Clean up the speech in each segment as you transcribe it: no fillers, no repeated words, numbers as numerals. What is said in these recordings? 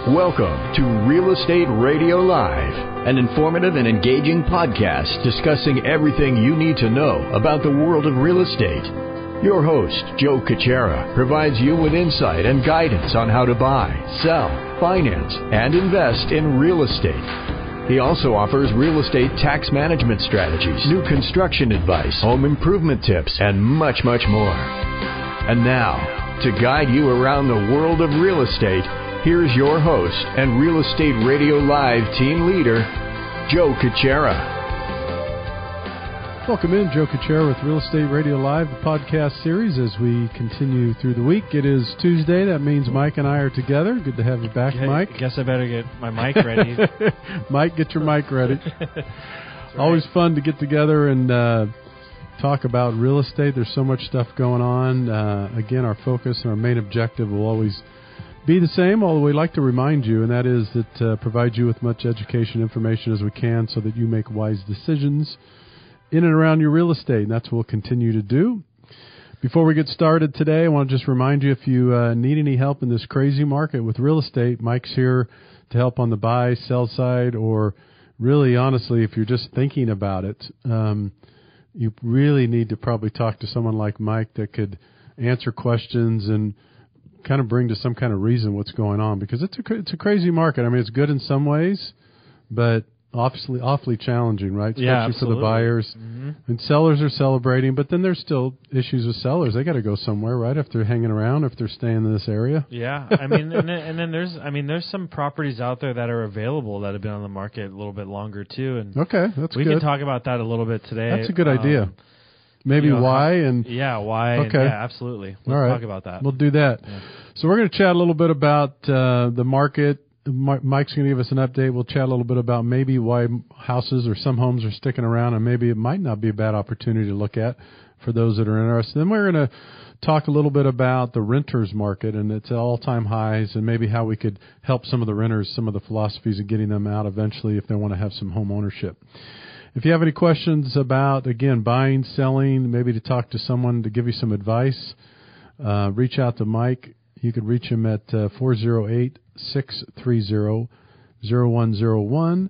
Welcome to Real Estate Radio Live, an informative and engaging podcast discussing everything you need to know about the world of real estate. Your host, Joe Caccera, provides you with insight and guidance on how to buy, sell, finance, and invest in real estate. He also offers real estate tax management strategies, new construction advice, home improvement tips, and much, much more. And now, to guide you around the world of real estate, here's your host and Real Estate Radio Live team leader, Joe Caccera. Welcome in, Joe Caccera with Real Estate Radio Live, the podcast series as we continue through the week. It is Tuesday. That means Mike and I are together. Good to have you back, Mike. I guess I better get my mic ready. Mike, get your mic ready. Right. Always fun to get together and talk about real estate. There's so much stuff going on. Again, our focus and our main objective will always be the same, although we like to remind you, and that is that provide you with much education information as we can so that you make wise decisions in and around your real estate, and that's what we'll continue to do. Before we get started today, I want to just remind you, if you need any help in this crazy market with real estate, Mike's here to help on the buy, sell side, or really, honestly, if you're just thinking about it, you really need to probably talk to someone like Mike that could answer questions and kind of bring to some kind of reason what's going on, because it's a crazy market. I mean, it's good in some ways, but awfully challenging, right? Especially for the buyers. Mm-hmm. And sellers are celebrating, but then there's still issues with sellers. They got to go somewhere, right? If they're hanging around, if they're staying in this area. Yeah, I mean, and then there's some properties out there that are available that have been on the market a little bit longer too. And okay, that's we good. can talk about that a little bit today. That's a good idea. Maybe why and why. Okay. And, yeah, absolutely. Let's talk about that. We'll do that. Yeah. So we're going to chat a little bit about the market. Mike's going to give us an update. We'll chat a little bit about maybe why houses or some homes are sticking around, and maybe it might not be a bad opportunity to look at for those that are interested. Then we're going to talk a little bit about the renters market and its all-time highs, and maybe how we could help some of the renters, some of the philosophies of getting them out eventually if they want to have some home ownership. If you have any questions about, again, buying, selling, maybe to talk to someone to give you some advice, reach out to Mike. You could reach him at 408-630-0101,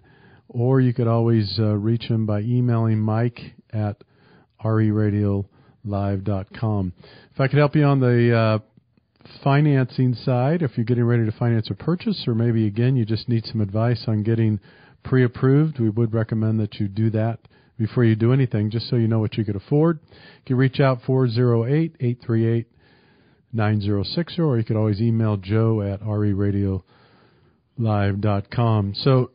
or you could always reach him by emailing Mike at reradiolive.com. If I could help you on the financing side, if you're getting ready to finance a purchase, or maybe, again, you just need some advice on getting pre-approved, we would recommend that you do that before you do anything, just so you know what you could afford. You can reach out 408-838-9060, or you could always email Joe at reradiolive.com. So,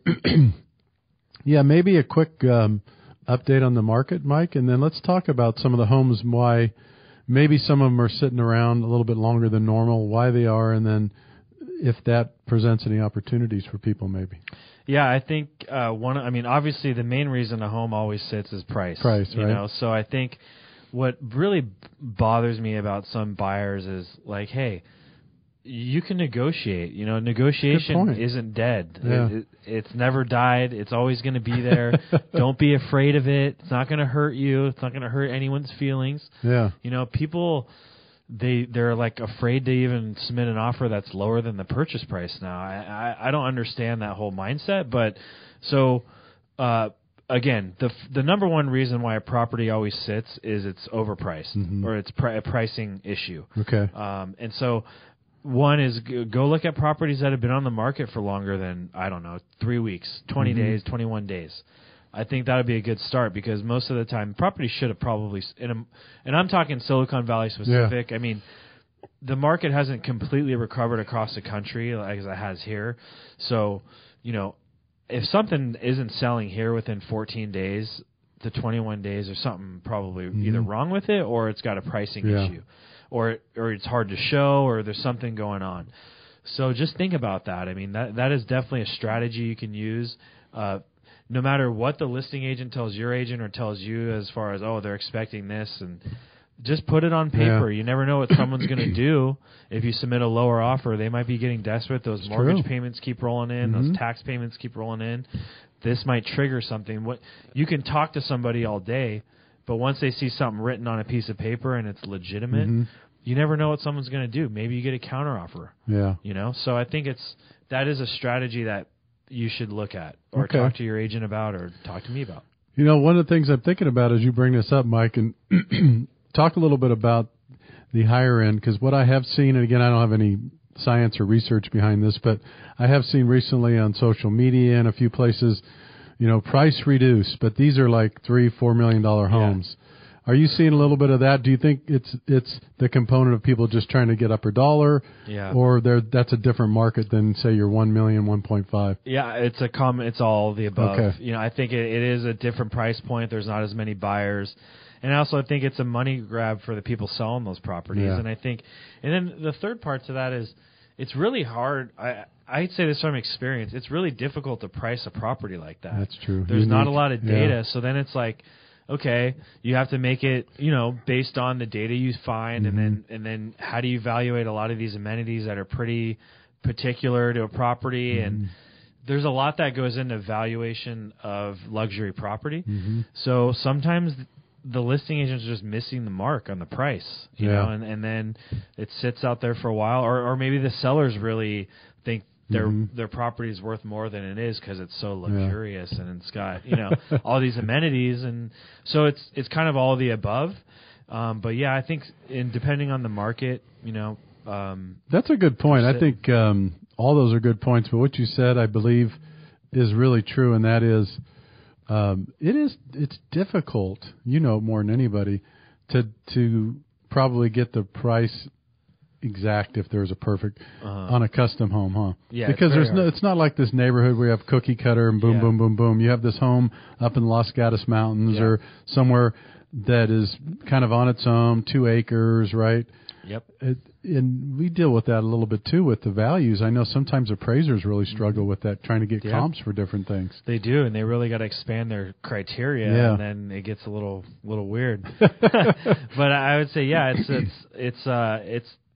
yeah, maybe a quick update on the market, Mike, and then let's talk about some of the homes, why maybe some of them are sitting around a little bit longer than normal, why they are, and then if that presents any opportunities for people maybe. Yeah, I think obviously the main reason a home always sits is price. Price, right? You know, so I think what really bothers me about some buyers is like, hey, you can negotiate. You know, negotiation isn't dead. Yeah. It's never died. It's always going to be there. Don't be afraid of it. It's not going to hurt you. It's not going to hurt anyone's feelings. Yeah. You know, people, they're like afraid to even submit an offer that's lower than the purchase price now. I don't understand that whole mindset. But so again, the number one reason why a property always sits is it's overpriced, or it's a pricing issue. Okay. And so one is go look at properties that have been on the market for longer than, 3 weeks, 20 days, 21 days. I think that would be a good start, because most of the time property should have probably, and I'm talking Silicon Valley specific. Yeah. I mean, the market hasn't completely recovered across the country like it has here. So, you know, if something isn't selling here within 14 days to 21 days, there's something probably either wrong with it, or it's got a pricing issue, or it's hard to show, or there's something going on. So just think about that. I mean, that is definitely a strategy you can use. No matter what the listing agent tells your agent or tells you as far as, they're expecting this, and just put it on paper. Yeah. You never know what someone's going to do. If you submit a lower offer, they might be getting desperate. Those mortgage payments keep rolling in. Those tax payments keep rolling in. This might trigger something. You can talk to somebody all day, but once they see something written on a piece of paper and it's legitimate, you never know what someone's going to do. Maybe you get a counteroffer. Yeah. You know, so I think that is a strategy that you should look at, or Okay. talk to your agent about, or talk to me about. You know, one of the things I'm thinking about as you bring this up, Mike, and talk a little bit about the higher end, because what I have seen, and again, I don't have any science or research behind this, but I have seen recently on social media and a few places, you know, price reduced, but these are like $3-4 million homes. Are you seeing a little bit of that? Do you think it's the component of people just trying to get upper dollar, or that's a different market than say your 1 million, 1.5? Yeah, it's all the above. Okay. You know, I think it is a different price point. There's not as many buyers. And also I think it's a money grab for the people selling those properties. Yeah. And then the third part to that is it's really hard. I'd say this from experience. It's really difficult to price a property like that. That's true. There's not a lot of data. So then it's like, okay, you have to make it, you know, based on the data you find, and then how do you evaluate a lot of these amenities that are pretty particular to a property, and there's a lot that goes into valuation of luxury property. So sometimes the listing agent's just missing the mark on the price, you know, and then it sits out there for a while, or maybe the sellers really think their property is worth more than it is because it's so luxurious and it's got, you know, all these amenities, and so it's kind of all the above. But yeah, I think depending on the market, you know, that's a good point. I think all those are good points. But what you said, I believe, is really true, and that is, it's difficult, you know, more than anybody, to probably get the price exact if there's a perfect on a custom home, huh? Yeah, because it's not like this neighborhood where you have cookie cutter and boom, boom, boom, boom. You have this home up in the Los Gatos Mountains or somewhere that is kind of on its own, 2 acres, right? Yep. And we deal with that a little bit too with the values. I know sometimes appraisers really struggle with that, trying to get comps for different things. They do, and they really got to expand their criteria, and then it gets a little weird. But I would say,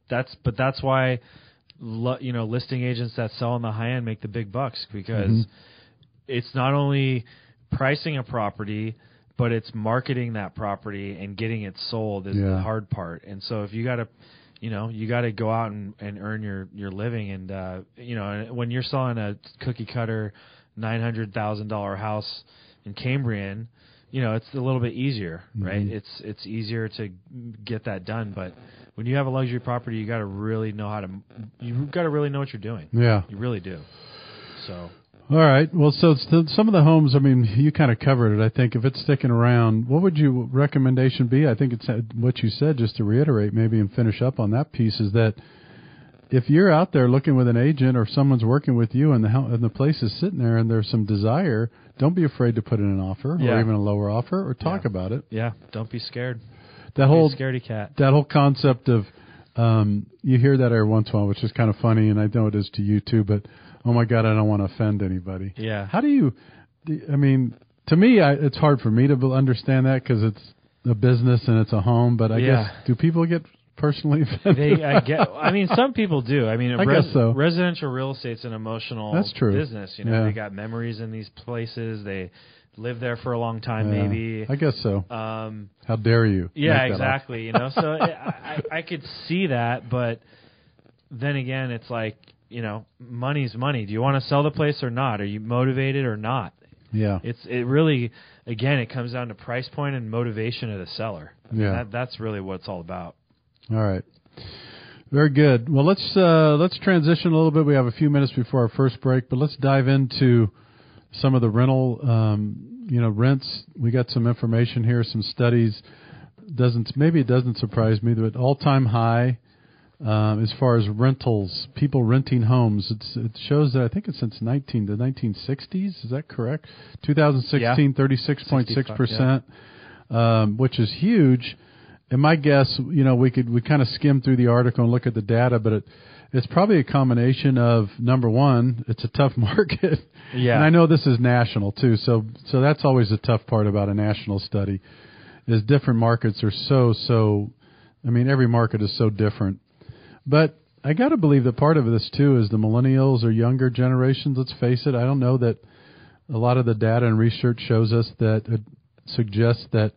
that's why, you know, listing agents that sell on the high end make the big bucks, because it's not only pricing a property, but it's marketing that property and getting it sold is the hard part. And so if you got to go out and earn your living, and you know, when you're selling a cookie cutter $900,000 house in Cambrian, you know, it's a little bit easier, right? It's easier to get that done, but when you have a luxury property, you got to really know what you're doing. Yeah, you really do. So. All right. Well, so some of the homes, I mean, you kind of covered it. I think if it's sticking around, what would your recommendation be? I think it's what you said, just to reiterate maybe and finish up on that piece, is that if you're out there looking with an agent or someone's working with you and the place is sitting there and there's some desire, don't be afraid to put in an offer or even a lower offer, or talk about it. Yeah, don't be scared. That whole scaredy cat. That whole concept of you hear that every once in a while, which is kind of funny, and I know it is to you too, but oh my God, I don't want to offend anybody. Yeah. How do you, I mean, to me, it's hard for me to understand that because it's a business and it's a home, but I guess, do people get personally offended? I mean, some people do. I mean, I guess so. Residential real estate's an emotional business. You know, they got memories in these places. They live there for a long time, maybe. I guess so. How dare you? Yeah, exactly. You know, so I could see that, but then again, it's like, you know, money's money. Do you want to sell the place or not? Are you motivated or not? Yeah. It really, again, it comes down to price point and motivation of the seller. I mean, that's really what it's all about. All right. Very good. Well, let's transition a little bit. We have a few minutes before our first break, but let's dive into some of the rental, rents. We got some information here, some studies. Maybe it doesn't surprise me, but all-time high. As far as rentals, people renting homes, it shows that I think it's since the 1960s. Is that correct? 2016, 36.6%, which is huge. And my guess, you know, we kind of skim through the article and look at the data, but it's probably a combination of, number one, it's a tough market. Yeah. And I know this is national too, so that's always a tough part about a national study, is different markets are so. I mean, every market is so different. But I got to believe that part of this, too, is the millennials or younger generations. Let's face it. I don't know that a lot of the data and research shows us that it suggests that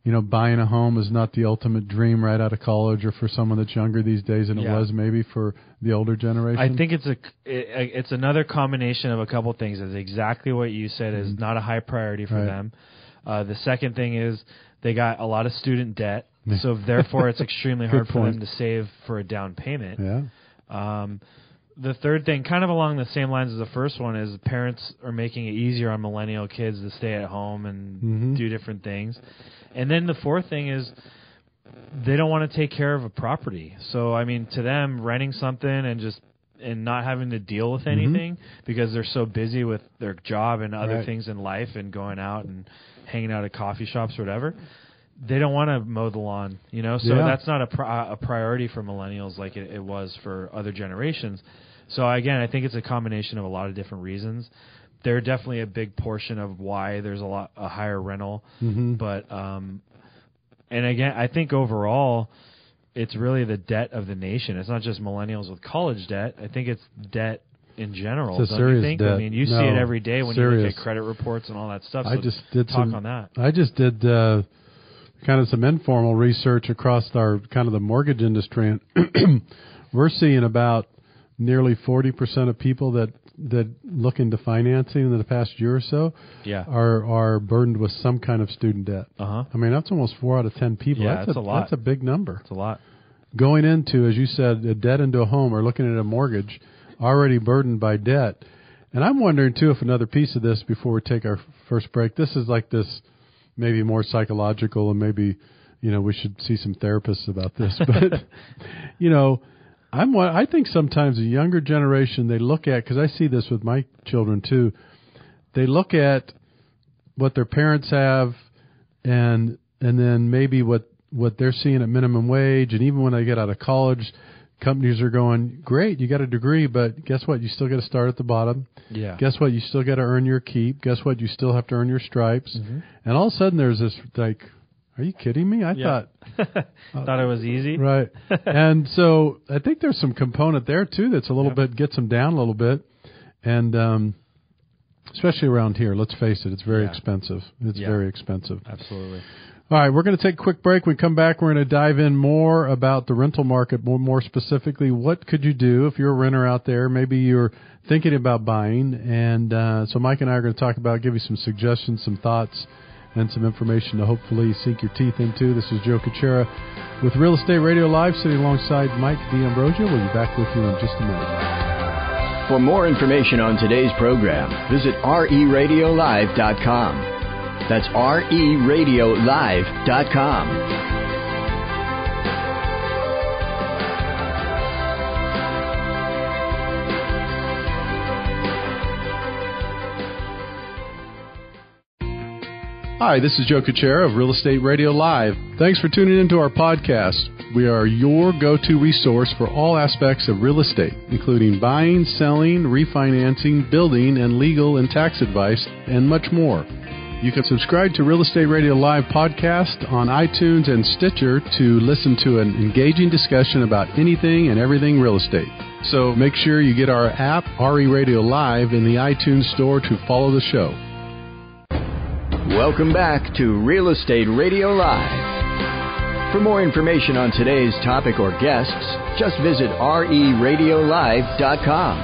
buying a home is not the ultimate dream right out of college, or for someone that's younger these days than it was maybe for the older generation? I think it's another combination of a couple things. It's exactly what you said is not a high priority for them. The second thing is they got a lot of student debt, so therefore it's extremely hard for them to save for a down payment. Yeah. The third thing, kind of along the same lines as the first one, is parents are making it easier on millennial kids to stay at home and do different things. And then the fourth thing is they don't want to take care of a property. So, I mean, to them, renting something and not having to deal with anything because they're so busy with their job and other things in life and going out and hanging out at coffee shops or whatever, they don't want to mow the lawn, So that's not a priority for millennials like it was for other generations. So, again, I think it's a combination of a lot of different reasons. They're definitely a big portion of why there's a higher rental. But, and again, I think overall it's really the debt of the nation. It's not just millennials with college debt. I think it's debt in general. It's a serious you think? Debt. I mean, you see it every day when you look at credit reports and all that stuff. So I just did on that. I just did kind of some informal research across our kind of the mortgage industry, and we're seeing about nearly 40% of people that look into financing in the past year or so are burdened with some kind of student debt. I mean, that's almost 4 out of 10 people. Yeah, that's a lot. That's a big number. It's a lot. Going into, as you said, a debt into a home or looking at a mortgage, already burdened by debt. And I'm wondering, too, if another piece of this, before we take our first break, this is like this maybe more psychological, and maybe, we should see some therapists about this. But, I think sometimes the younger generation, they look at, because I see this with my children too, they look at what their parents have and then maybe what they're seeing at minimum wage. And even when they get out of college, companies are going, great, you got a degree, but guess what? You still got to start at the bottom. Yeah. Guess what? You still got to earn your keep. Guess what? You still have to earn your stripes. And all of a sudden there's this like, are you kidding me? I thought it was easy. Right. And so I think there's some component there too that's a little bit, gets them down a little bit. And especially around here, let's face it, it's very expensive. It's very expensive. Absolutely. All right, we're going to take a quick break. When we come back, we're going to dive in more about the rental market, more specifically, what could you do if you're a renter out there? Maybe you're thinking about buying. And so Mike and I are going to talk about, give you some suggestions, some thoughts, and some information to hopefully sink your teeth into. This is Joe Kuchera with Real Estate Radio Live, sitting alongside Mike D'Ambrosio. We'll be back with you in just a minute. For more information on today's program, visit reradiolive.com. That's reradiolive.com. Hi, this is Joe Kuchera of Real Estate Radio Live. Thanks for tuning into our podcast. We are your go-to resource for all aspects of real estate, including buying, selling, refinancing, building, and legal and tax advice, and much more. You can subscribe to Real Estate Radio Live podcast on iTunes and Stitcher to listen to an engaging discussion about anything and everything real estate. So make sure you get our app, RE Radio Live, in the iTunes store to follow the show. Welcome back to Real Estate Radio Live. For more information on today's topic or guests, just visit reradiolive.com.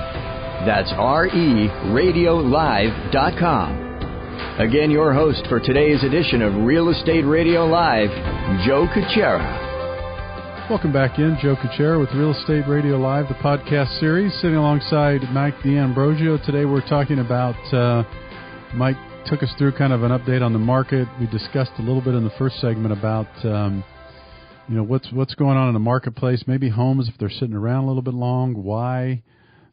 That's reradiolive.com. Again, your host for today's edition of Real Estate Radio Live, Joe Kuchera. Welcome back in, Joe Kuchera with Real Estate Radio Live, the podcast series, sitting alongside Mike D'Ambrosio. Today we're talking about, Mike took us through kind of an update on the market. We discussed a little bit in the first segment about, what's going on in the marketplace, maybe homes if they're sitting around a little bit long, why,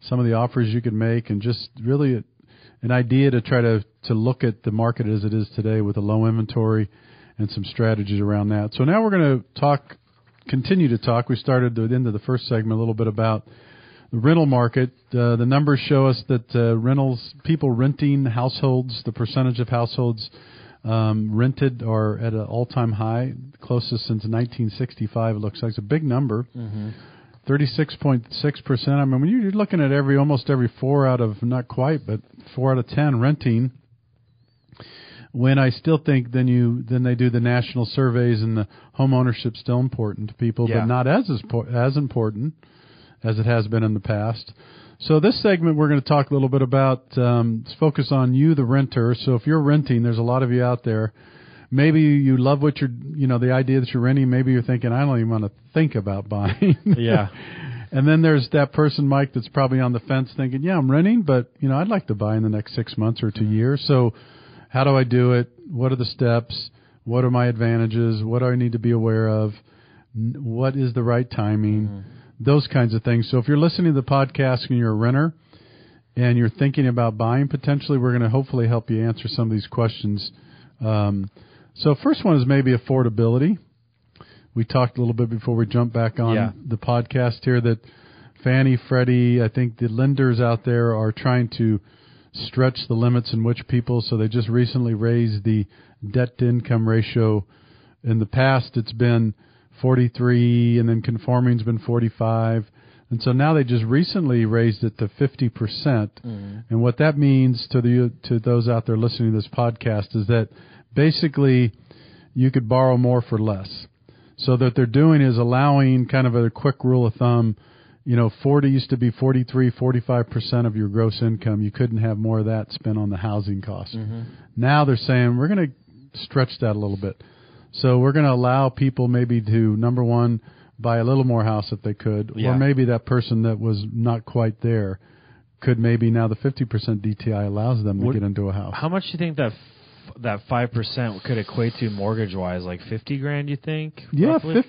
some of the offers you could make, and just really an idea to try to look at the market as it is today with a low inventory and some strategies around that. So now we're going to continue to talk. We started at the end of the first segment a little bit about the rental market. The numbers show us that people renting households, the percentage of households rented are at an all-time high, closest since 1965. It looks like it's a big number. 36.6%. I mean, when you're looking at almost every 4 out of, not quite, but 4 out of 10 renting. when I still think then they do the national surveys, and the home ownership's still important to people, but not as important as it has been in the past. So this segment we're going to talk a little bit about, focus on you, the renter. So if you're renting, there's a lot of you out there. Maybe you love what the idea that you're renting. Maybe you're thinking, I don't even want to think about buying. Yeah. And then there's that person, Mike, that's probably on the fence thinking, yeah, I'm renting, but, I'd like to buy in the next 6 months or 2 years. So how do I do it? What are the steps? What are my advantages? What do I need to be aware of? What is the right timing? Those kinds of things. So if you're listening to the podcast and you're a renter and you're thinking about buying potentially, we're going to hopefully help you answer some of these questions. So first one is maybe affordability. We talked a little bit before we jump back on the podcast here that Fannie, Freddie, I think the lenders out there are trying to stretch the limits in which people, so they just recently raised the debt-to-income ratio. In the past, it's been 43, and then conforming's been 45. And so now they just recently raised it to 50%. And what that means to those out there listening to this podcast is that basically you could borrow more for less. So that they're doing is allowing kind of a quick rule of thumb, 40 used to be 43, 45% of your gross income. You couldn't have more of that spent on the housing cost. Now they're saying we're going to stretch that a little bit. So we're going to allow people maybe to, number one, buy a little more house if they could, or maybe that person that was not quite there could maybe now the 50% DTI allows them to get into a house. How much do you think that 5% could equate to mortgage-wise? Like $50,000, you think? Yeah, roughly?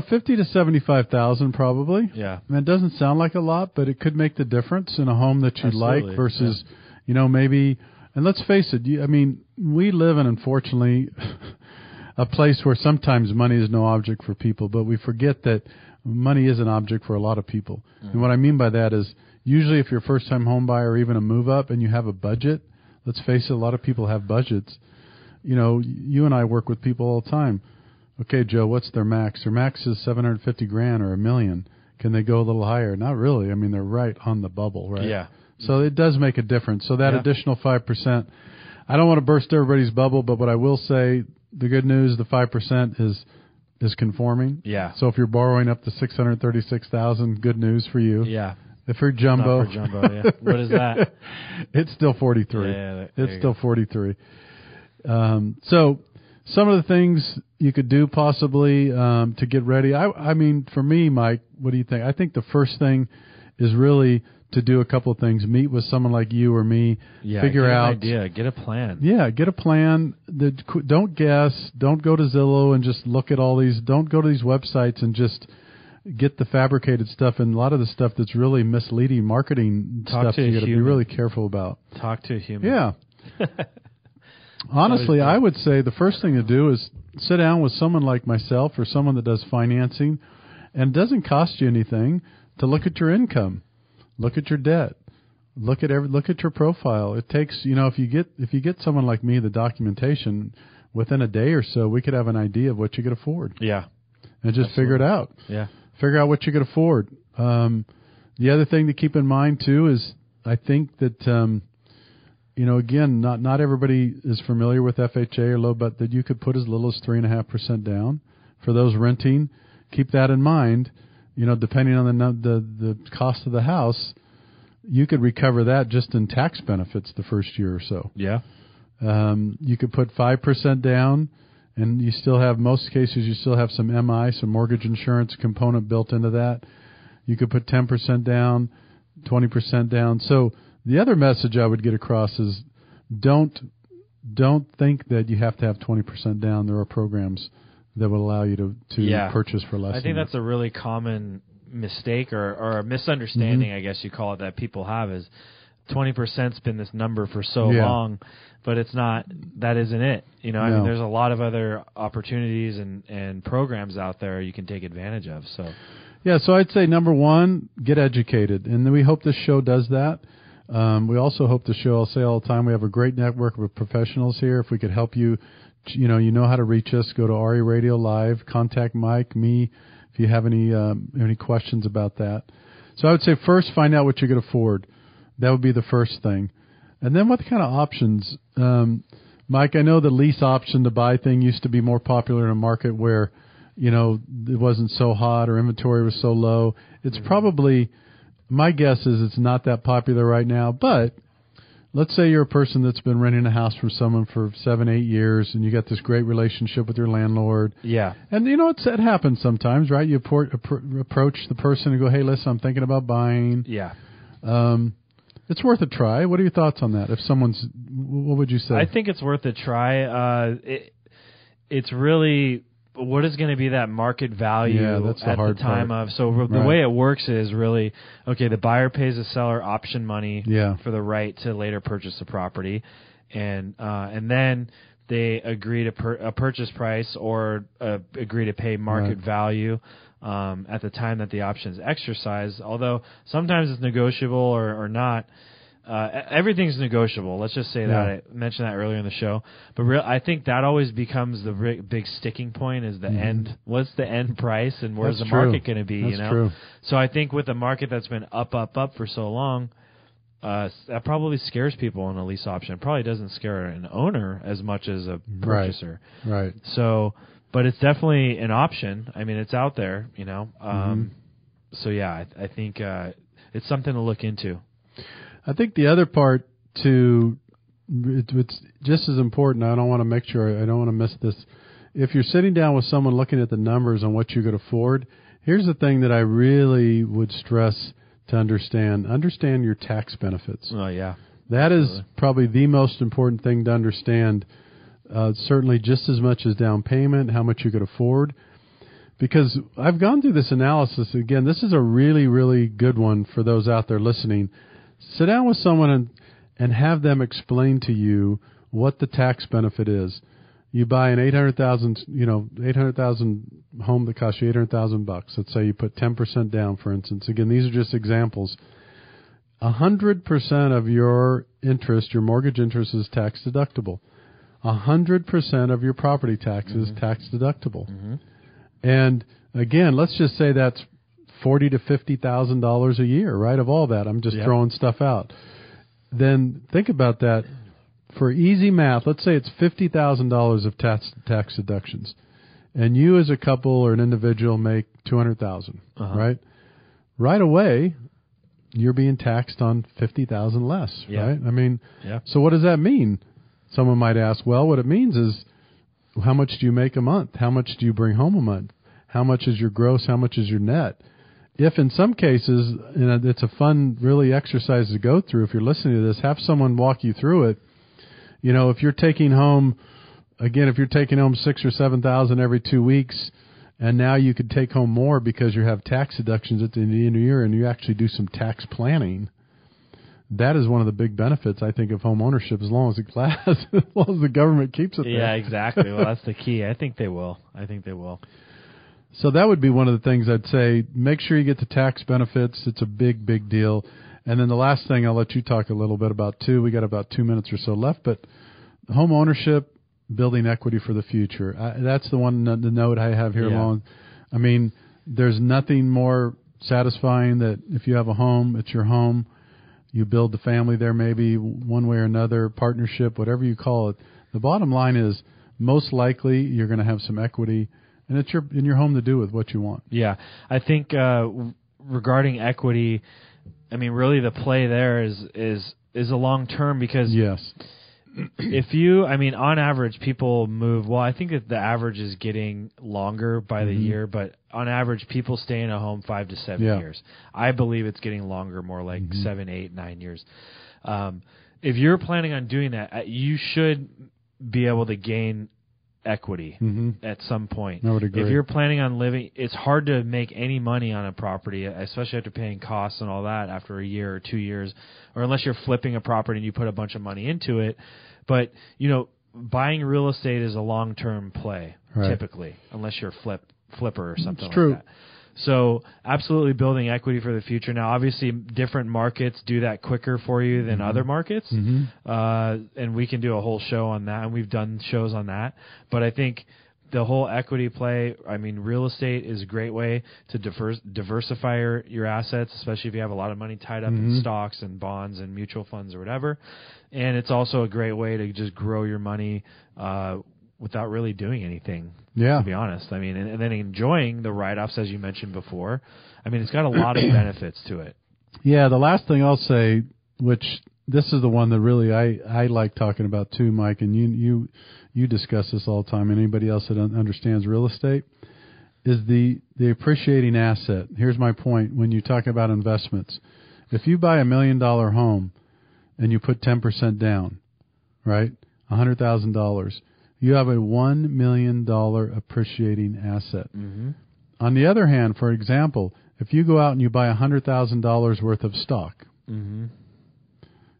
50 to 75,000 probably. Yeah, I mean, it doesn't sound like a lot, but it could make the difference in a home that you like versus, maybe. And let's face it. We live in, unfortunately, a place where sometimes money is no object for people, but we forget that money is an object for a lot of people. And what I mean by that is usually if you're a first-time home buyer or even a move-up and you have a budget, let's face it, a lot of people have budgets. You and I work with people all the time. Okay, Joe, what's their max? Their max is $750,000 or $1 million. Can they go a little higher? Not really. I mean, they're right on the bubble, right? Yeah. So it does make a difference. So that additional 5%, I don't want to burst everybody's bubble, but what I will say, the good news, the 5% is conforming. Yeah. So if you're borrowing up to $636,000, good news for you. Yeah. If you're jumbo, not for jumbo, yeah. What is that? It's still 43. Yeah, it's still 43. So some of the things you could do possibly to get ready. I mean, for me, Mike, what do you think? I think the first thing is really to do a couple of things. Meet with someone like you or me. Yeah, figure out an idea. Get a plan. Yeah, get a plan. Don't guess. Don't go to Zillow and just look at all these. Don't go to these websites and just get the fabricated stuff, and a lot of the stuff that's really misleading marketing stuff you got to be really careful about. Talk to a human. Yeah. Honestly, I would say the first thing to do is sit down with someone like myself or someone that does financing, and it doesn't cost you anything to look at your income, look at your debt, look at your profile. It takes, if you get someone like me, the documentation, within a day or so, we could have an idea of what you could afford. Yeah. And just figure it out. Yeah. Figure out what you could afford. The other thing to keep in mind, too, is I think that, again, not everybody is familiar with FHA or low, but that you could put as little as 3.5% down. For those renting, keep that in mind. Depending on the cost of the house, you could recover that just in tax benefits the first year or so. Yeah. You could put 5% down. And you still have, most cases, you still have some MI, some mortgage insurance component built into that. You could put 10% down, 20% down. So the other message I would get across is don't think that you have to have 20% down. There are programs that will allow you to purchase for less. I think that's a really common mistake or a misunderstanding, I guess you call it, that people have is 20%'s been this number for so long, but it's not. That isn't it. I mean, there's a lot of other opportunities and programs out there you can take advantage of. So, so I'd say number one, get educated, and then we hope this show does that. We also hope the show. I'll say all the time, we have a great network of professionals here. If we could help you, you know how to reach us. Go to RE Radio Live. Contact Mike, me, if you have any questions about that. So I would say first, find out what you can afford. That would be the first thing. And then what kind of options? Mike, I know the lease option to buy thing used to be more popular in a market where, it wasn't so hot or inventory was so low. It's probably, my guess is it's not that popular right now, but let's say you're a person that's been renting a house from someone for 7-8 years, and you got this great relationship with your landlord. Yeah. And, it happens sometimes, right? You approach the person and go, hey, listen, I'm thinking about buying. Yeah. It's worth a try. What are your thoughts on that? What would you say? I think it's worth a try. It's really, what is going to be that market value that's the at hard the time part. of? So the way it works is really, okay, the buyer pays the seller option money for the right to later purchase the property, and then they agree to a purchase price or agree to pay market value at the time that the option is exercised. Although sometimes it's negotiable or not. Everything's negotiable. Let's just say that. I mentioned that earlier in the show. But I think that always becomes the big sticking point is the end. What's the end price and where's the market going to be? That's true. So I think with a market that's been up for so long, that probably scares people in a lease option. It probably doesn't scare an owner as much as a purchaser. Right. So, but it's definitely an option. I mean, it's out there, So yeah, I think it's something to look into. I think the other part it's just as important. I don't want to miss this. If you're sitting down with someone looking at the numbers on what you could afford, here's the thing that I really would stress to understand. Understand your tax benefits. Oh, yeah. That is probably the most important thing to understand, certainly just as much as down payment, how much you could afford. Because I've gone through this analysis. Again, this is a really, really good one for those out there listening. Sit down with someone and have them explain to you what the tax benefit is. You buy an $800,000 home that costs you $800,000. Let's say you put 10% down, for instance. Again, these are just examples. 100% of your interest, your mortgage interest, is tax deductible. 100% of your property tax is tax deductible. Mm-hmm. And again, let's just say that's $40,000 to $50,000 a year, right? Of all that, I'm just throwing stuff out. Then think about that. For easy math, let's say it's $50,000 of tax deductions, and you as a couple or an individual make $200,000, right? Right away, you're being taxed on $50,000 less, right? I mean, so what does that mean? Someone might ask, well, what it means is, how much do you make a month? How much do you bring home a month? How much is your gross? How much is your net? If in some cases, it's a fun, really exercise to go through. If you're listening to this, have someone walk you through it. If you're taking home, $6,000 or $7,000 every 2 weeks, and now you could take home more because you have tax deductions at the end of the year, and you actually do some tax planning. That is one of the big benefits, I think, of home ownership, as long as it lasts, as long as the government keeps it there. Yeah, exactly. Well, that's the key. I think they will. So that would be one of the things I'd say. Make sure you get the tax benefits. It's a big, big deal. And then the last thing I'll let you talk a little bit about, too. We got about 2 minutes or so left. But home ownership, building equity for the future. That's the note I have here along. I mean, there's nothing more satisfying that if you have a home, it's your home. You build the family there maybe one way or another, partnership, whatever you call it. The bottom line is most likely you're going to have some equity, and it's in your home to do with what you want. Yeah, I think regarding equity, I mean, really the play there is a long term because on average people move. Well, I think that the average is getting longer by the year, but on average people stay in a home 5 to 7 years. I believe it's getting longer, more like 7, 8, 9 years. If you're planning on doing that, you should be able to gain equity at some point. I would agree. If you're planning on living, it's hard to make any money on a property, especially after paying costs and all that after a year or 2 years, or unless you're flipping a property and you put a bunch of money into it. But, buying real estate is a long-term play, typically, unless you're a flipper or something like that. So absolutely building equity for the future. Now, obviously, different markets do that quicker for you than other markets, and we can do a whole show on that, and we've done shows on that. But I think the whole equity play, I mean, real estate is a great way to diversify your assets, especially if you have a lot of money tied up in stocks and bonds and mutual funds or whatever. And it's also a great way to just grow your money without really doing anything, to be honest. I mean, and then enjoying the write-offs, as you mentioned before. I mean, it's got a lot of benefits to it. Yeah, the last thing I'll say, which this is the one that really I like talking about too, Mike, and you discuss this all the time, and anybody else that understands real estate, is the appreciating asset. Here's my point. When you talk about investments, if you buy $1 million home and you put 10% down, right, $100,000, you have a $1 million appreciating asset. Mm-hmm. On the other hand, for example, if you go out and you buy $100,000 worth of stock,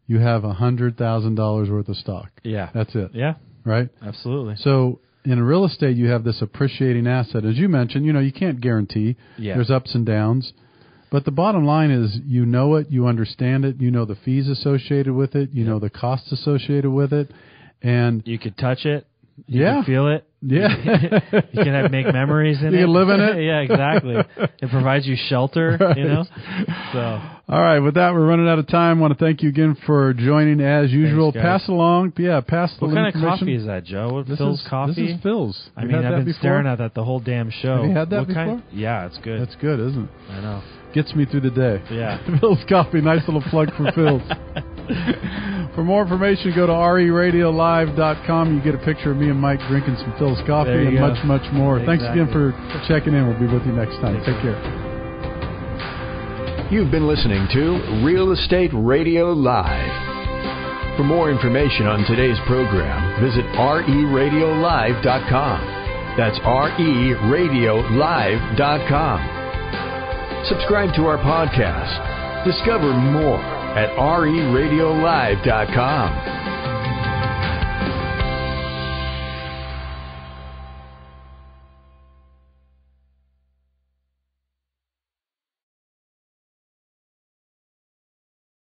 you have $100,000 worth of stock. Yeah. That's it. Yeah. Right? Absolutely. So in real estate, you have this appreciating asset. As you mentioned, you can't guarantee. Yeah. There's ups and downs. But the bottom line is you know it, you understand it, you know the fees associated with it, you know the costs associated with it. And you could touch it. You can feel it. Yeah. You can make memories in it. You can live in it. Yeah, exactly. It provides you shelter, right. So. All right. With that, we're running out of time. I want to thank you again for joining as usual. Thanks, guys. Pass it along. Yeah, pass the What kind of coffee is that, Joe? Phil's coffee? This is Phil's. I mean, I've been staring at that the whole damn show. Have you had that before? Kind? Yeah, it's good. That's good, isn't it? I know. Gets me through the day. Yeah. Phil's Coffee. Nice little plug for Phil's. For more information, go to reradiolive.com. You get a picture of me and Mike drinking some Phil's Coffee and go. much, much more. Exactly. Thanks again for checking in. We'll be with you next time. Take care. You've been listening to Real Estate Radio Live. For more information on today's program, visit reradiolive.com. That's reradiolive.com. Subscribe to our podcast. Discover more at reradiolive.com.